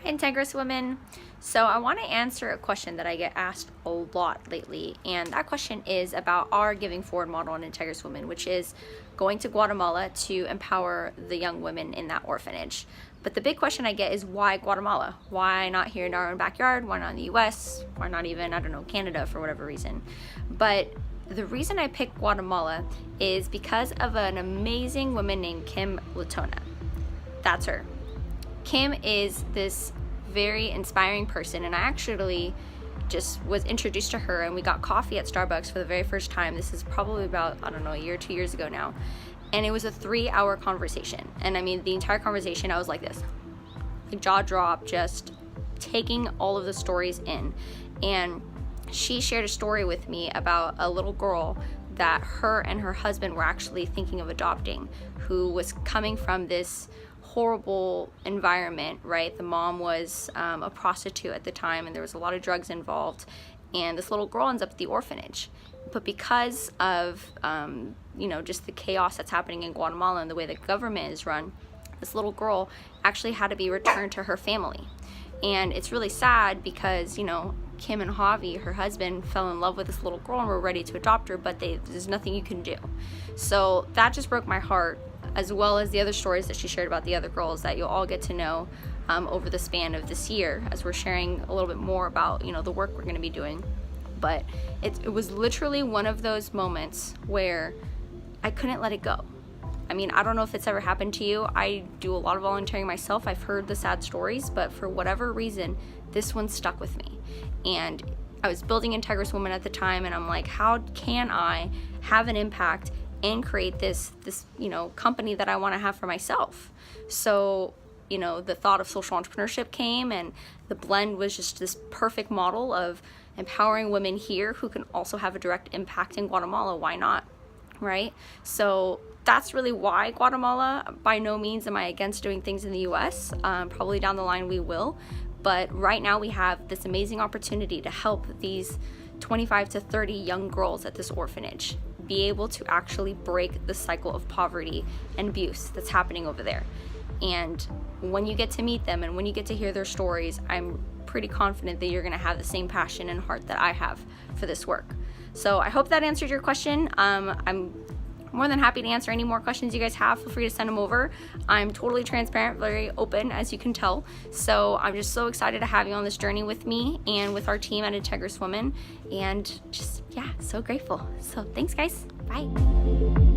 Integrous Women. So I want to answer a question that I get asked a lot lately, and that question is about our Giving Forward model in Integrous Women, which is going to Guatemala to empower the young women in that orphanage. But the big question I get is, why Guatemala? Why not here in our own backyard? Why not in the US? Why not even, I don't know, Canada, for whatever reason? But the reason I picked Guatemala is because of an amazing woman named Kim Latona. That's her. Kim is this very inspiring person, and I actually just was introduced to her and we got coffee at Starbucks for the very first time. This is probably about, I don't know, a year, 2 years ago now. And it was a 3-hour conversation. And I mean, the entire conversation, I was like this, like jaw drop, just taking all of the stories in. And she shared a story with me about a little girl that her and her husband were actually thinking of adopting, who was coming from this horrible environment, right? The mom was a prostitute at the time, and there was a lot of drugs involved, and this little girl ends up at the orphanage. But because of just the chaos that's happening in Guatemala and the way the government is run, this little girl actually had to be returned to her family. And it's really sad because Kim and Javi, her husband, fell in love with this little girl and were ready to adopt her, but there's nothing you can do. So that just broke my heart, as well as the other stories that she shared about the other girls that you'll all get to know over the span of this year as we're sharing a little bit more about the work we're going to be doing. But it was literally one of those moments where I couldn't let it go. I mean, I don't know if it's ever happened to you. I do a lot of volunteering myself. I've heard the sad stories, but for whatever reason, this one stuck with me. And I was building Integrous Women at the time, and I'm like, how can I have an impact and create this company that I want to have for myself? So the thought of social entrepreneurship came, and the blend was just this perfect model of empowering women here who can also have a direct impact in Guatemala. Why not, right? So that's really why Guatemala. By no means am I against doing things in the US. Probably down the line we will, but right now we have this amazing opportunity to help these 25 to 30 young girls at this orphanage be able to actually break the cycle of poverty and abuse that's happening over there. And when you get to meet them and when you get to hear their stories, I'm pretty confident that you're going to have the same passion and heart that I have for this work. So I hope that answered your question. I'm more than happy to answer any more questions you guys have. Feel free to send them over. I'm totally transparent, very open, as you can tell. So I'm just so excited to have you on this journey with me and with our team at Integrous Women, and just, yeah, so grateful. So thanks, guys. Bye.